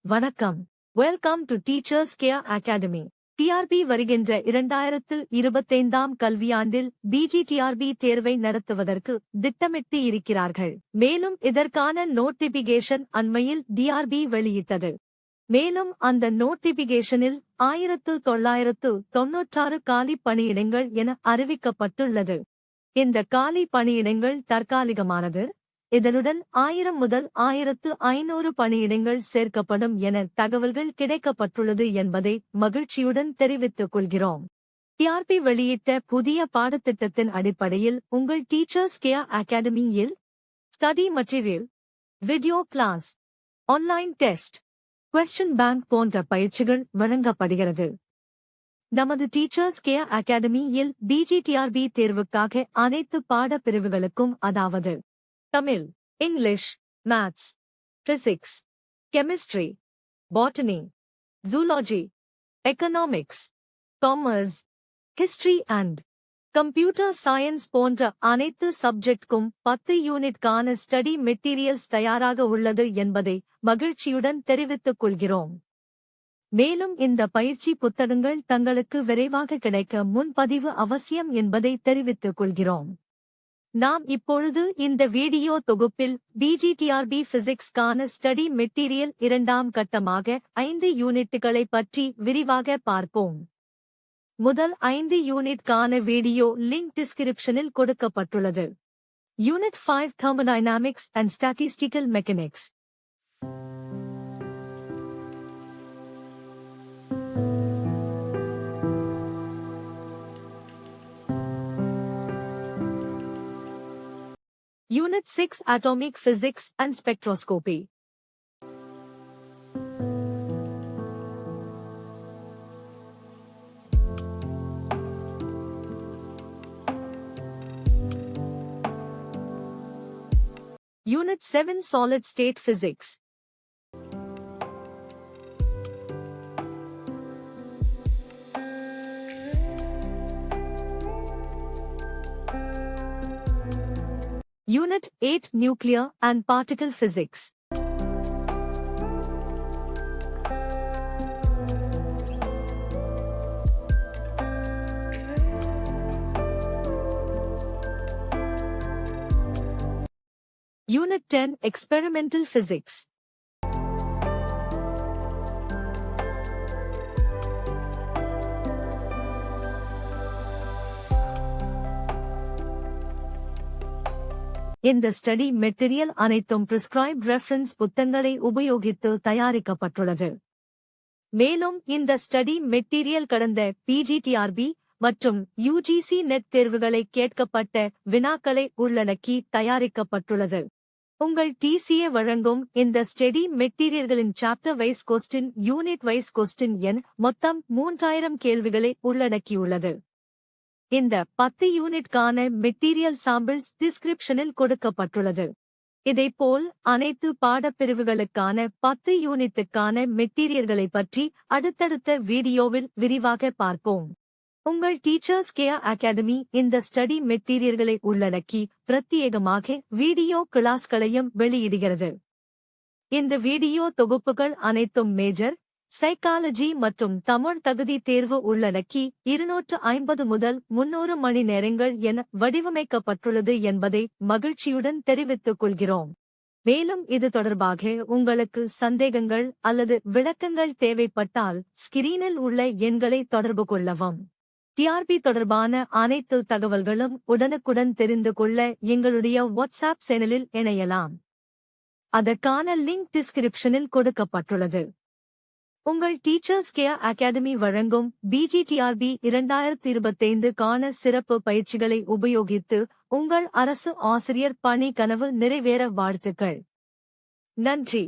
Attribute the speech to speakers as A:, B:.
A: வணக்கம். Welcome to teachers care academy. TRB வருகின்ற 2025ஆம் கல்வியாண்டில் பிஜிடிஆர்பி தேர்வை நடத்துவதற்கு திட்டமிட்டு இருக்கிறார்கள். மேலும் இதற்கான நோட்டிபிகேஷன் அண்மையில் டிஆர்பி வெளியிட்டது. மேலும் அந்த நோட்டிபிகேஷனில் 1996 காலி பணியிடங்கள் என அறிவிக்கப்பட்டுள்ளது. இந்த காலி பணியிடங்கள் தற்காலிகமானது. இதனுடன் 1000 முதல் 1500 பணியிடங்கள் சேர்க்கப்படும் என தகவல்கள் கிடைக்கப்பட்டுள்ளது என்பதை மகிழ்ச்சியுடன் தெரிவித்துக் கொள்கிறோம். டிஆர்பி வெளியிட்ட புதிய பாடத்திட்டத்தின் அடிப்படையில் உங்கள் டீச்சர்ஸ் கேர் அகாடமியில் study material, video class, online test, question bank போன்ற பயிற்சிகள் வழங்கப்படுகிறது. நமது டீச்சர்ஸ் கேர் அகாடமியில் பிஜிடிஆர்பி தேர்வுக்காக அனைத்து பாடப்பிரிவுகளுக்கும், அதாவது Tamil, English, maths, physics, chemistry, botany, zoology, economics, commerce, history and computer science போன்ற அனைத்து சப்ஜெக்ட்க்கும் 10 யூனிட்கான ஸ்டடி மெட்டீரியல்ஸ் தயாராக உள்ளது என்பதை மகிழ்ச்சியுடன் தெரிவித்துக் கொள்கிறோம். மேலும் இந்த பயிற்சி புத்தகங்கள் தங்களுக்கு விரைவாக கிடைக்க முன்பதிவு அவசியம் என்பதை தெரிவித்துக் கொள்கிறோம். நாம் இப்பொழுது இந்த வீடியோ தொகுப்பில் பிஜிடிஆர்பி பிசிக்ஸ்க்கான ஸ்டடி மெட்டீரியல் 2ஆம் கட்டமாக 5 யூனிட்டுகளை பற்றி விரிவாக பார்ப்போம். முதல் 5 யூனிட்கான வீடியோ லிங்க் டிஸ்கிரிப்ஷனில் கொடுக்கப்பட்டுள்ளது. Unit 5 thermodynamics and statistical mechanics. Unit 6 Atomic Physics and Spectroscopy. Unit 7 Solid State Physics. Unit 8 Nuclear and Particle Physics. Unit 10 Experimental Physics. இந்த ஸ்டடி மெட்டீரியல் அனைத்தும் பிரிஸ்கிரைப்ட் ரெஃபரன்ஸ் புத்தகங்களை உபயோகித்து தயாரிக்கப்பட்டுள்ளது. மேலும் இந்த ஸ்டடி மெட்டீரியல் கடந்த பிஜிடிஆர்பி மற்றும் யுஜிசி நெட் தேர்வுகளை கேட்கப்பட்ட வினாக்களை உள்ளடக்கி தயாரிக்கப்பட்டுள்ளது. உங்கள் டிசிஏ வழங்கும் இந்த ஸ்டடி மெட்டீரியல்களின் chapter wise question, unit wise question எண் மொத்தம் 3000 கேள்விகளை உள்ளடக்கியுள்ளது. இந்த 10 யூனிட்கான மெட்டீரியல் சாம்பிள்ஸ் டிஸ்கிரிப்ஷனில் கொடுக்கப்பட்டுள்ளது. இதேபோல் அனைத்து பாடப்பிரிவுகளுக்கான 10 யூனிட்டுக்கான மெட்டீரியல்களை பற்றி அடுத்தடுத்த வீடியோவில் விரிவாக பார்ப்போம். உங்கள் டீச்சர்ஸ் கேர் அகாடமி இந்த ஸ்டடி மெட்டீரியல்களை உள்ளடக்கி பிரத்யேகமாக வீடியோ கிளாஸ்களையும் வெளியிடுகிறது. இந்த வீடியோ தொகுப்புகள் அனைத்தும் மேஜர், சைக்காலஜி மற்றும் தமிழ் தகுதி தேர்வு உள்ளடக்கி 250 முதல் 300 மணி நேரங்கள் என வடிவமைக்கப்பட்டுள்ளது என்பதை மகிழ்ச்சியுடன் தெரிவித்துக் கொள்கிறோம். மேலும் இது தொடர்பாக உங்களுக்கு சந்தேகங்கள் அல்லது விளக்கங்கள் தேவைப்பட்டால் ஸ்கிரீனில் உள்ள எண்களை தொடர்பு கொள்ளவும். டிஆர்பி தொடர்பான அனைத்து தகவல்களும் உடனுக்குடன் தெரிந்து கொள்ள எங்களுடைய வாட்ஸ்அப் சேனலில் இணையலாம். அதற்கான லிங்க் டிஸ்கிரிப்ஷனில் கொடுக்கப்பட்டுள்ளது. உங்கள் டீச்சர்ஸ் கேர் அகாடமி வழங்கும் பிஜிடிஆர்பி 2025க்கான சிறப்பு பயிற்சிகளை உபயோகித்து உங்கள் அரசு ஆசிரியர் பணி கனவு நிறைவேற வாழ்த்துக்கள். நன்றி.